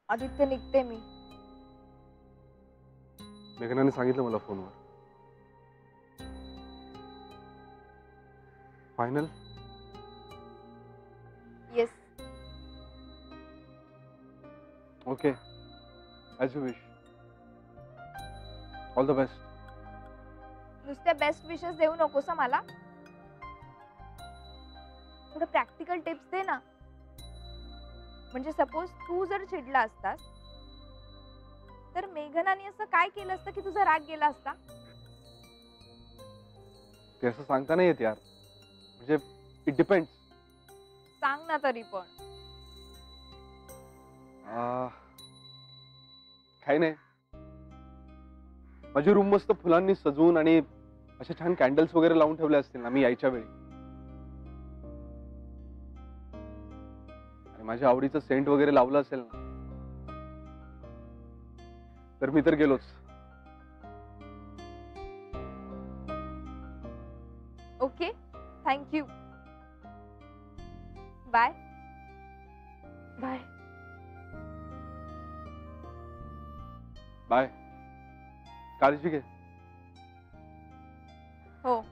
आदित्य निघते मी. मेघनाने सांगितलं मला फोनवर. Final? Yes. Okay, as you wish. All the best. नुसत्या बेस्ट विशेस देऊ नकोस मला. थोडं प्रॅक्टिकल टिप्स दे ना. म्हणजे सपोज तू जर चिडला असतास तर मेघनाने असं काय केलं असतं की तुझा राग गेला असता? ते असं सांगता नाही येत यार. म्हणजे इट डिपेंड्स. सांग ना तरी पण. काही नाही. माझी रूम मस्त फुलांनी सजवून आणि अशा छान कॅन्डल्स वगैरे लावून ठेवले असतील ना मी यायच्या वेळी, आणि माझ्या आवडीचं सेंट वगैरे लावलं असेल ना, तर मी तर गेलोच. Okay, thank you. Bye. Bye. Bye. काळजी घे. हो.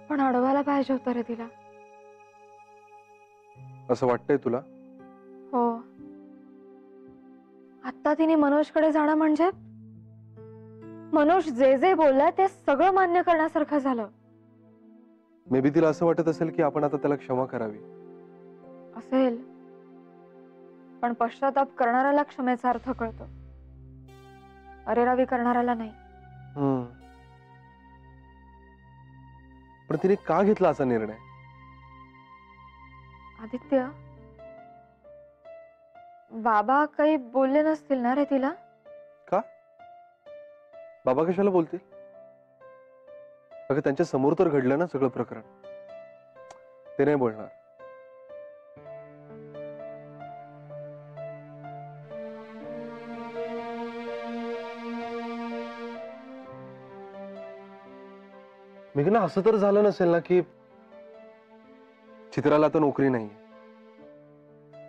पण अडवायला पाहिजे होतं रे तिला. असं वाटतंय तुला? हो. आता तिने मनोजकडे जाणं म्हणजे मनोज जे जे बोलला ते सगळं मान्य करण्यासारखं झालं. मे बी तिला असं वाटत असेल की आपण आता त्याला क्षमा करावी. असेल, पण पश्चाताप करणाऱ्याला क्षमेचा अर्थ कळतो, अरेरावी करणाऱ्याला नाही. पण तिने का घेतला असा निर्णय? आदित्य, बाबा काही बोलले नसतील ना रे तिला? का? बाबा कशाला बोलतील? अगं त्यांच्या समोर तर घडलं ना सगळं प्रकरण. ते नाही बोलणार. मेघना, असं तर झालं नसेल ना की चित्राला तर नोकरी नाही,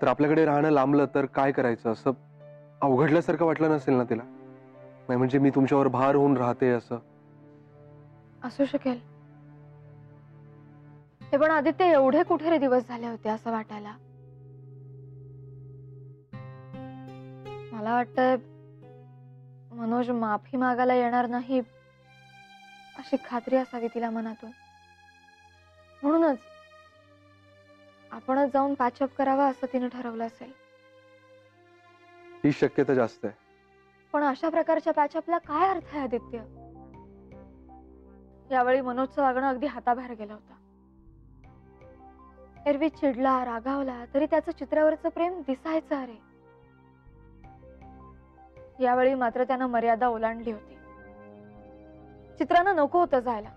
तर आपल्याकडे राहणं लांबलं तर काय करायचं असं अवघडल्यासारखं वाटलं नसेल ना तिला? नाही म्हणजे मी तुमच्यावर भार होऊन राहते असं. असू शकेल. ते पण आदित्य, एवढे कुठे रे दिवस झाले होते असं वाटायला. मला वाटतंय मनोज माफी मागायला येणार नाही अशी खात्री असावी तिला मनातून. म्हणूनच आपणच जाऊन पॅचअप करावा असं तिने ठरवलं असेल. ही शक्यता जास्त आहे. पण अशा प्रकारच्या पॅचअपला काय अर्थ आहे आदित्य? यावेळी मनोजचं वागणं अगदी हाताबाहेर गेलं होतं. एरवी चिडला, रागावला तरी त्याचं चित्रावरचं प्रेम दिसायचं. अरे यावेळी मात्र त्यानं मर्यादा ओलांडली होती. चित्रानं नको होतं जायला.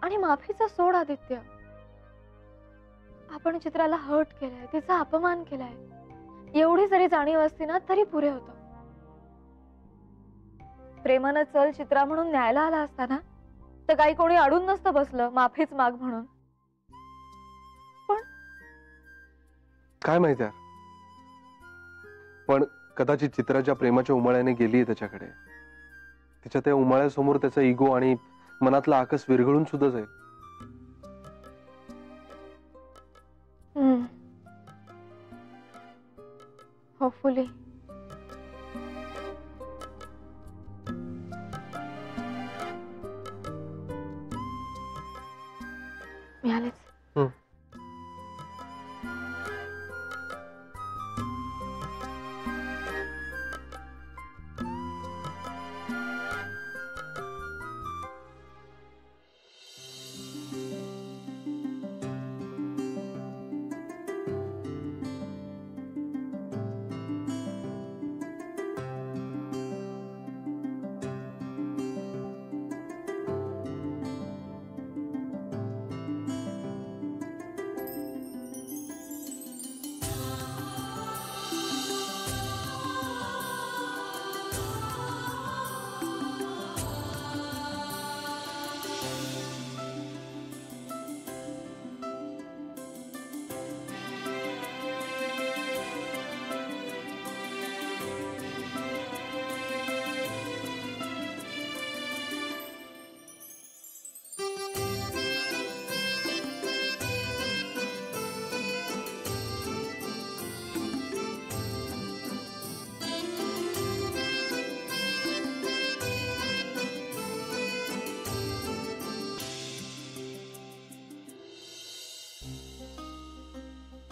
आणि माफीचा सोड आदित्य, आपण चित्राला हर्ट केलाय, तिचा अपमान केलाय, एवढी जरी जाणीव असती ना तरी पुरे होतं. प्रेमानं चल चित्रा म्हणून न्यायला आला असता ना तर काही कोणी अडून नसतं बसलं माफीच माग म्हणून. पण काय माहिती यार, पण कदाचित चित्राच्या प्रेमाच्या उमाळ्याने गेलीये त्याच्याकडे. तिच्या त्या उमाळ्यासमोर त्याचा इगो आणि मनातला आकस विरघळून सुद्धा जाईल. होपफुली. मिळालेच.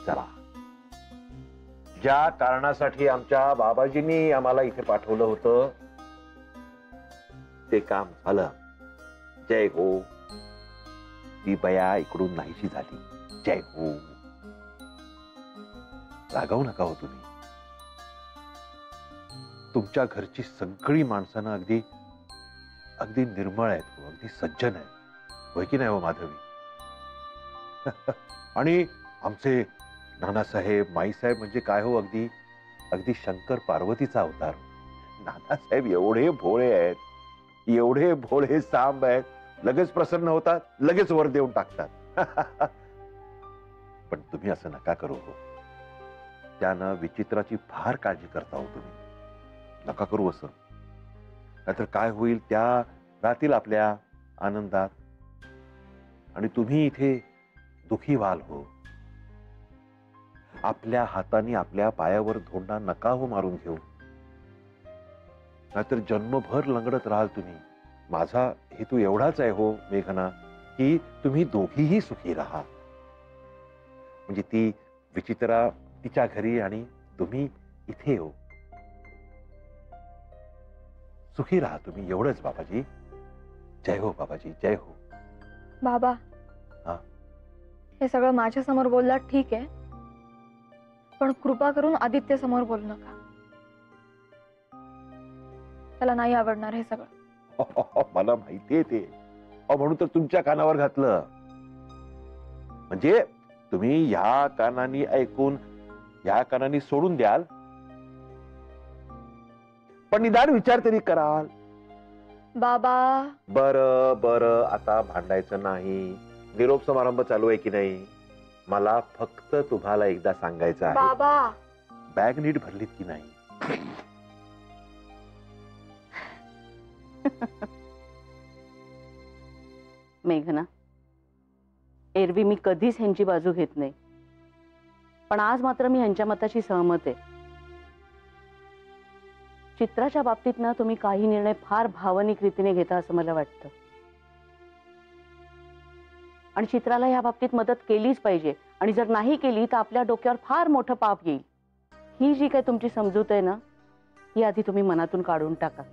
चला, ज्या कारणासाठी आमच्या बाबाजींनी आम्हाला इथे पाठवलं होतं ते काम झालं. जय हो. ती बया इकडून नाहीशी झाली. जय हो. रागावू नका हो तुम्ही. तुमच्या घरची सगळी माणसं अगदी अगदी निर्मळ आहेत हो, अगदी सज्जन आहेत. होय की नाही हो माधवी? आणि आमचे नानासाहेब माईसाहेब म्हणजे काय हो, अगदी अगदी शंकर पार्वतीचा अवतार. नानासाहेब एवढे भोळे आहेत, एवढे भोळे सांब आहेत, लगेच प्रसन्न होतात, लगेच वर देऊन टाकतात. पण तुम्ही असं नका करू हो. त्यानं विचित्राची फार काळजी करता हो तुम्ही. नका करू असं. नाहीतर काय होईल, त्या राहतील आपल्या आनंदात आणि तुम्ही इथे दुखी व्हाल हो. आपल्या हाताने आपल्या पायावर धोंडा नका हो मारून घेऊ. नाहीतर जन्मभर लंगडत राहाल तुम्ही. माझा हेतू एवढाच आहे हो मेघना, की तुम्ही दोघीही सुखी राहा. म्हणजे ती विचित्रा तिच्या घरी आणि तुम्ही इथे हो. सुखी राहा तुम्ही, एवढंच बाबाजी. जय हो बाबाजी, जय हो. बाबा, हा? हे सगळं माझ्या समोर बोललात ठीक आहे, पण कृपा करून आदित्य समोर बोलू नका. त्याला नाही आवडणार हे सगळं. मला माहितीये ते. म्हणून तर तुमच्या कानावर घातलं. म्हणजे तुम्ही ह्या कानानी ऐकून ह्या कानानी सोडून द्याल, पण निदान विचार तरी कराल. बाबा, बरं बरं, आता भांडायचं नाही. निरोप समारंभ चालू आहे की नाही? मला फक्त तुम्हाला एकदा सांगायचं आहे, बाबा, बॅग नीट भरलीत की नाही? मेघना, एरवी मी कधीच ह्यांची बाजू घेत नाही, पण आज मात्र मी ह्यांच्या मताशी सहमत आहे. चित्राच्या बाबतीत ना तुम्ही काही निर्णय फार भावनिक रीतीने घेता असं मला वाटतं. आणि चित्राला या बाबतीत मदत केलीच पाहिजे. आणि जर नाही केली तर आपल्या डोक्यावर फार मोठं पाप येईल. ही जी काही तुमची समजूत आहे ना, ही आधी तुम्ही मनातून काढून टाका.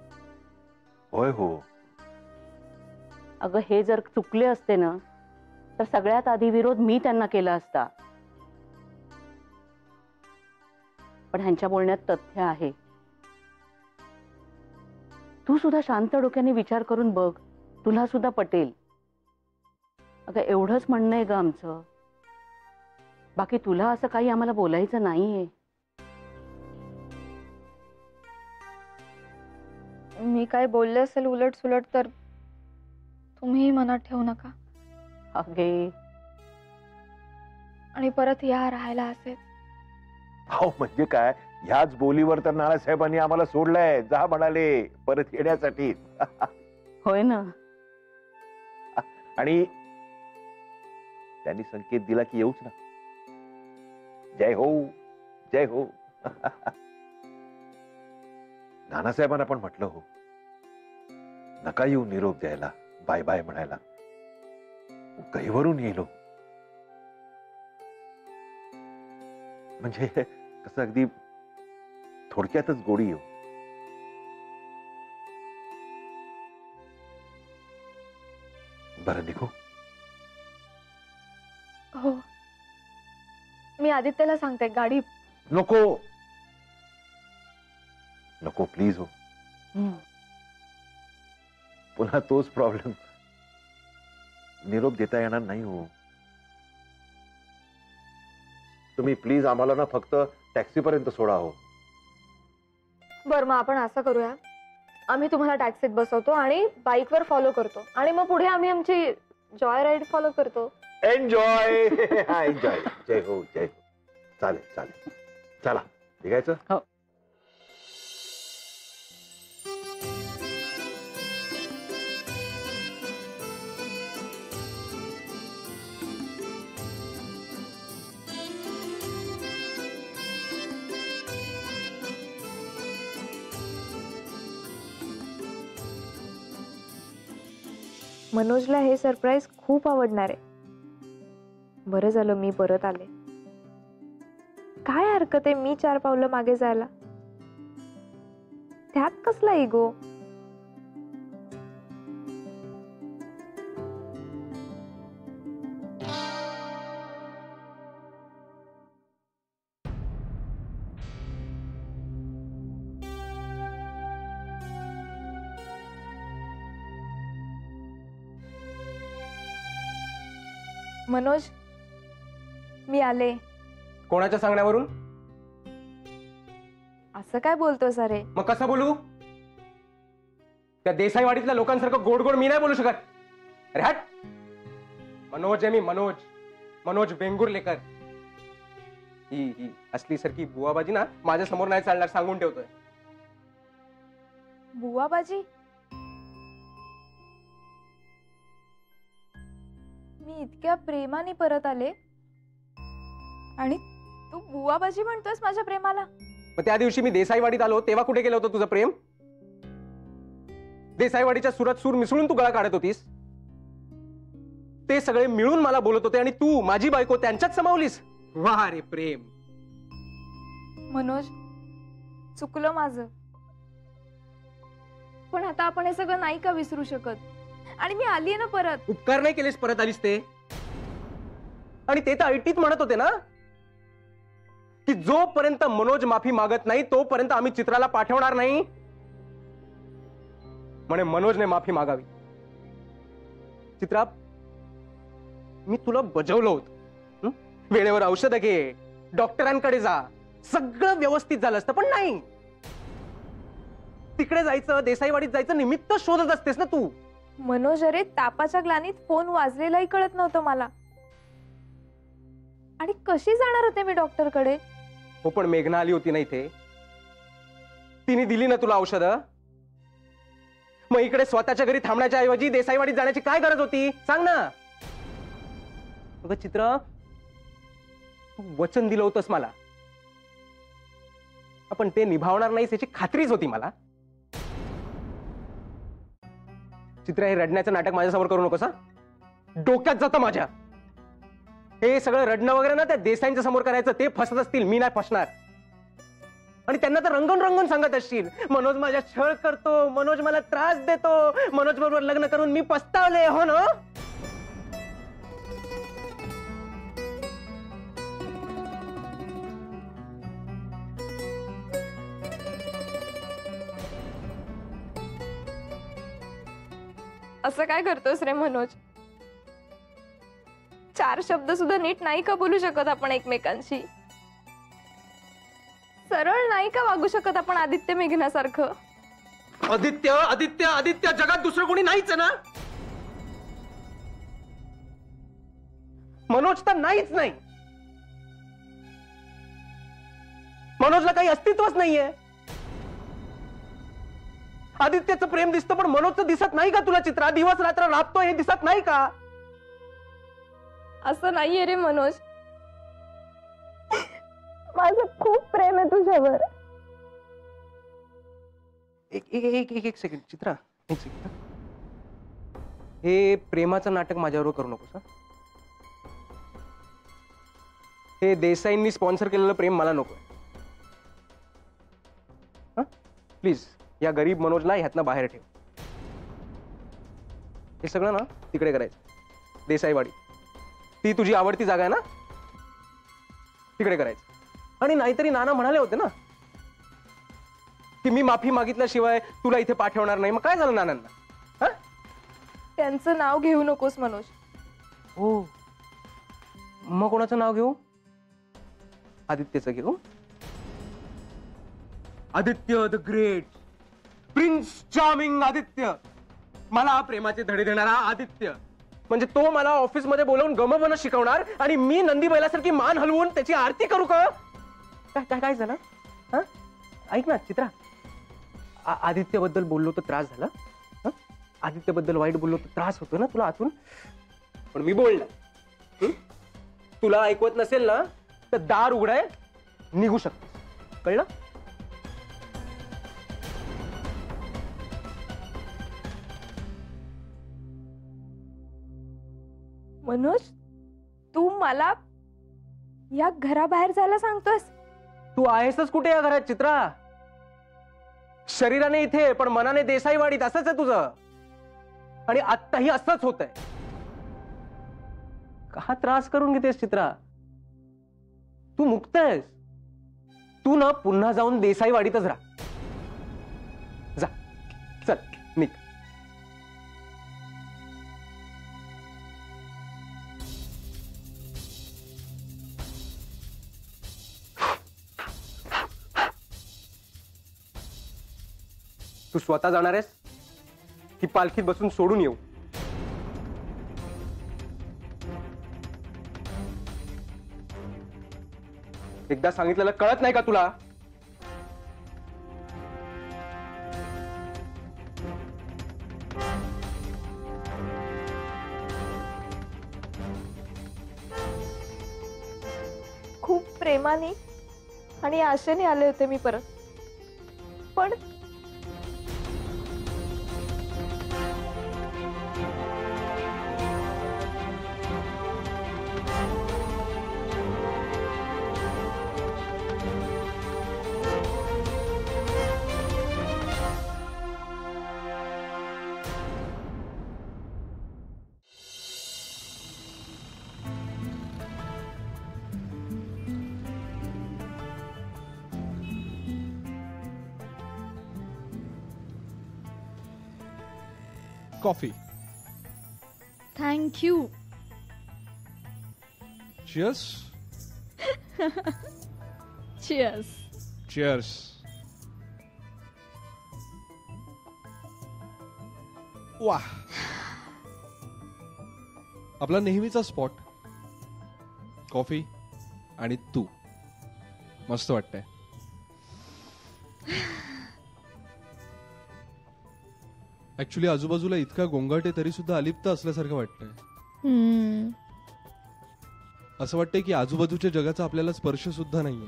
होय हो. अगं, हे जर चुकले असते ना, तर सगळ्यात आधी विरोध मी त्यांना केला असता. पण ह्यांच्या बोलण्यात तथ्य आहे. तू सुद्धा शांत डोक्याने विचार करून बघ, तुला सुद्धा पटेल. अगं, एवढंच म्हणणं आहे ग आमचं. बाकी तुला असं काही आम्हाला बोलायचं नाहीये. मी काय बोलले असेल उलट सुलट तर तुम्ही मनात ठेवू नका. अगे, आणि परत या राहायला असेच. हो म्हणजे काय, ह्याच बोलीवर तर नानासाहेबांनी आम्हाला सोडलंय. जा म्हणाले परत येण्यासाठी. होय ना. आणि त्यांनी संकेत दिला की येऊच ना. जय हो, जय हो. नानासाहेबांना पण म्हटलं हो, नका येऊ निरोप द्यायला, बाय बाय म्हणायला. गहीवरून येलो. म्हणजे कसं अगदी थोडक्यातच गोडी येऊ. बरं निघू? हो, मी आदित्यला सांगते गाडी. नको नको प्लीज हो. पुन्हा तोच प्रॉब्लेम. निरोप देता येणार नाही हो. तुम्ही प्लीज आम्हाला ना फक्त टॅक्सी पर्यंत सोडा हो. बरं, मग आपण असं करूया, आम्ही तुम्हाला टॅक्सीत बसवतो आणि बाईकवर फॉलो करतो, आणि मग पुढे आम्ही आमची जॉय राईड फॉलो करतो. एन्जॉय. एन्जॉय. जय हो, जय हो. चालेल चालेल. चला निघायचं. हो. मनोजला हे सरप्राईज खूप आवडणार आहे. बरं झालं मी परत आले. काय हरकत आहे मी 4 पावलं मागे जायला? त्यात कसला इगो? मनोज, मी आले. कोणाच्या सांगण्यावरून? असं काय बोलतोस अरे? मग कसं बोलू? त्या देसाईवाडीतल्या लोकांसारखं गोड गोड मी नाही बोलू शकत. अरे हट. मनोज आहे मी, मनोज. मनोज वेंगुर्लेकर. ही असली सारखी बुवाबाजी ना माझ्या समोर नाही चालणार, सांगून ठेवतोय. बुवाबाजी? मी इतक्या प्रेमाने परत आले आणि तू बुवाबाजी म्हणतोस माझ्या प्रेमाला? मग त्या दिवशी मी देसाईवाडीत आलो तेव्हा कुठे गेलं होतं तुझं प्रेम? देसाईवाडीच्या सुरात सूर मिसळून तू गळा काढत होतीस. ते सगळे मिळून मला बोलत होते आणि तू माझी बायको त्यांच्यात समावलीस. वा रे प्रेम. मनोज, चुकलं माझं. पण आता आपण हे सगळं नाही का विसरू शकत? आणि मी आलीये ना परत. उपकार नाही केलेस, परत आलीस ते. आणि ते तर ऐटीत म्हणत होते ना की जोपर्यंत मनोज माफी मागत नाही तोपर्यंत आम्ही चित्राला पाठवणार नाही. म्हणे मनोजने माफी मागावी. चित्रा, मी तुला बजावलं होतं, वेळेवर औषधं घे, डॉक्टरांकडे जा, सगळं व्यवस्थित झालं असतं. पण नाही, तिकडे जायचं, देसाईवाडीत जायचं निमित्त शोधत असतेस ना तू. मनोज, अरे तापाच्या ग्लानीत फोन वाजलेलाही कळत नव्हतं मला. आणि कशी जाणार होते मी डॉक्टरकडे? हो, पण मेघना आली होती ना इथे. तिने दिली ना तुला औषधं. मग इकडे स्वतःच्या घरी थांबण्याच्या ऐवजी देसाईवाडीत जाण्याची काय गरज होती, सांग ना. अगं चित्र, तू वचन दिलं होतंस मला, आपण ते निभावणार नाहीस याची खात्रीच होती मला. चित्र, हे रडण्याचं नाटक माझ्यासमोर करू नकोस. डोक्यात जातं माझ्या. हे सगळं रडणं वगैरे ना त्या देसाईंच्या समोर करायचं, ते फसत असतील, मी नाही फसणार. आणि त्यांना तर रंगून रंगून सांगत असशील, मनोज माझ्या छळ करतो, मनोज मला त्रास देतो, मनोज बरोबर लग्न करून मी पस्तावले. हो ना? असं काय करतोस रे मनोज? 4 शब्द सुद्धा नीट नाही का बोलू शकत आपण एकमेकांशी? सरळ नाही का वागू शकत आपण आदित्य मेघनासारखं? आदित्य, आदित्य, आदित्य, जगात दुसरं कोणी नाहीच आहे ना? मनोज तर नाहीच नाही. मनोजला काही अस्तित्वच नाहीये. आदित्यचं प्रेम दिसतं पण मनोजचं दिसत नाही का तुला चित्रा? दिवस रात्र राबतो हे दिसत नाही का? असं नाहीये रे मनोज, माझं खूप प्रेम आहे तुझ्यावर. एक सेकंड चित्रा, एक सेकंड. हे प्रेमाचं नाटक माझ्याबरोबर करू नकोस. हे देसाईंनी स्पॉन्सर केलेलं प्रेम मला नको. प्लीज या गरीब मनोजला ह्यातनं बाहेर ठेव. हे सगळं ना तिकडे करायचं, देसाईवाडी. ती तुझी आवडती जागा आहे ना, तिकडे करायचं. आणि नाहीतरी नाना म्हणाले होते ना की मी माफी मागितल्याशिवाय तुला इथे पाठवणार नाही. मग काय झालं नानांना? त्यांचं नाव घेऊ नकोस मनोज. हो, मग कोणाचं नाव घेऊ? आदित्यचं घेऊ. Aditya the great, prince charming Aditya, मला प्रेमाचे धडे देणारा आदित्य. म्हणजे तो मला ऑफिस मध्ये बोलवून गमवणं शिकवणार आणि मी नंदी बैलासारखी मान हलवून त्याची आरती करू का? काय काय झालं? ऐक ना चित्रा, आदित्य बद्दल बोललो तर त्रास झाला? आदित्य बद्दल वाईट बोललो तर त्रास होतो ना तुला आतून? पण मी बोलला. तुला ऐकवत नसेल ना तर दार उघडाय, निघू शकतो. कळलं? मनोज, तू मला या घराबाहेर जायला सांगतोस? तू आहेसच कुठे या घरात चित्रा? शरीराने इथे पण मनाने देसाईवाडीत, असंच आहे तुझं. आणि आत्ताही असंच होतंय. का त्रास करून घेतेस चित्रा? तू मुक्त आहेस. तू ना पुन्हा जाऊन देसाईवाडीतच राहा. जा, चल निघ. तू स्वतः जाणार आहेस की पालखीत बसून सोडून येऊ? एकदा सांगितलेलं कळत नाही का तुला? खूप प्रेमाने आणि आशेने आले होते मी परत, पण coffee. Thank you. Cheers. Cheers. Cheers. वा, आपला नेहमीचा स्पॉट. कॉफी आणि तू. मस्त वाटतंय. ऍक्च्युली आजूबाजूला इतका गोंगाट आहे तरी सुद्धा अलिप्त असल्यासारखं वाटतंय. असं वाटतंय की आजूबाजूच्या जगाचा आपल्याला स्पर्श सुद्धा नाहीये.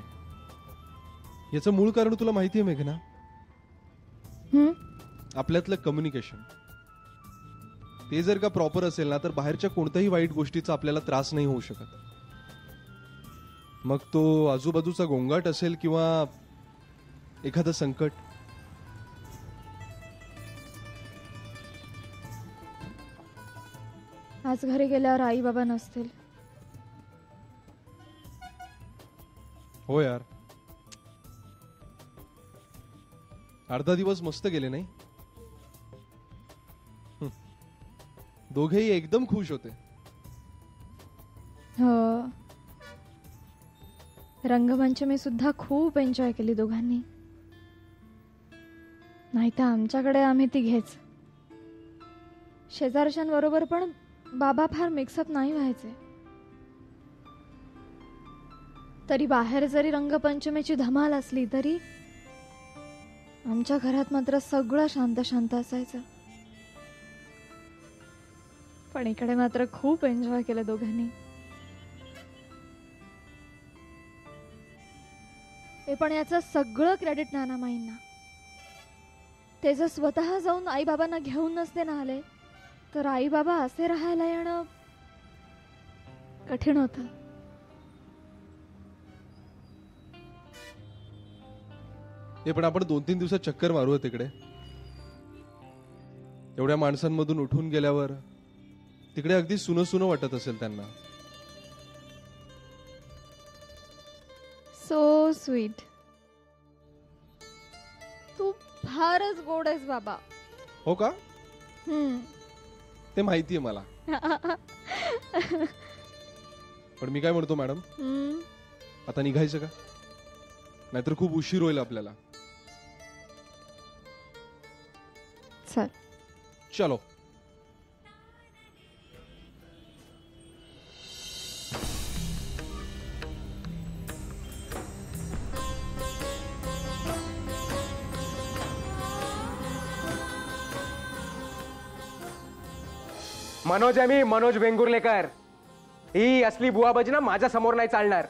याचं मूळ कारण तुला माहितीये मेघना? आपल्यातलं कम्युनिकेशन. ते जर का प्रॉपर असेल ना तर बाहेरच्या कोणत्याही वाईट गोष्टीचा आपल्याला त्रास नाही होऊ शकत. मग तो आजूबाजूचा गोंगाट असेल किंवा एखादं संकट. आज घरी गेल्यावर आई बाबा नसतील. हो यार, अर्धा दिवस मस्त गेले नाही? दोघेही एकदम खुश होते. हो, रंगमंचमी सुद्धा खूप एन्जॉय केली दोघांनी. नाही तर आमच्याकडे आम्ही तिघेच. शेजारच्यांबरोबर पण बाबा फार मिक्सअप नाही व्हायचे. तरी बाहेर जरी रंगपंचमीची धमाल असली तरी आमच्या घरात मात्र सगळं शांत शांत असायचं. पण इकडे मात्र खूप एन्जॉय केलं दोघांनी. हे पण याचं सगळं क्रेडिट नानामाईंना. ते जर स्वतः जाऊन आई बाबांना घेऊन नसते ना आले तर आई बाबा असे राहायला येणं कठीण होतं. हे पण आपण 2-3 दिवसात चक्कर मारू तिकडे. एवढ्या माणसांमधून उठून गेल्यावर तिकडे अगदी सुनं सुनं वाटत असेल त्यांना. So sweet. तू फारच गोड आहेस बाबा. हो का? ते माहितीये मला. पण मी काय म्हणतो मॅडम, आता निघायचं का? नाहीतर खूप उशीर होईल आपल्याला. चल. चलो. मनोज आहे मी, मनोज वेंगुर्लेकर. ही असली बुवाबाजी ना माझ्या समोर नाही चालणार.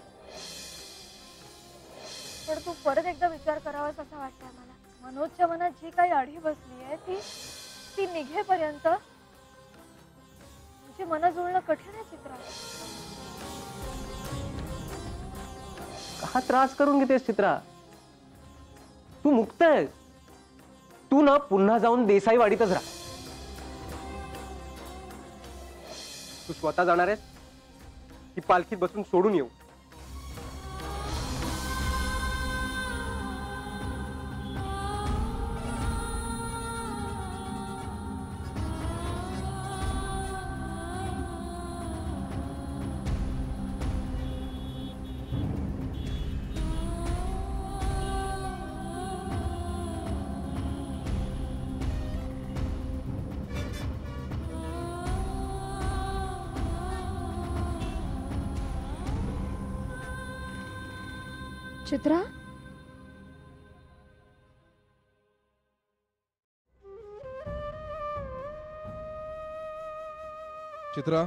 पण तू परत एकदा विचार करावास असं वाटतंय मला. मनोजच्या मनात जी काही अढी बसली आहे ती निघेपर्यंत तुझी मन जुळणं कठीण आहे चित्रा. का त्रास करून घेतेस चित्रा? तू मुक्त आहेस. तू ना पुन्हा जाऊन देसाईवाडीतच राहा. तू स्वतः जाणार आहेस की पालखीत बसून सोडून येऊ? चित्रा, चित्रा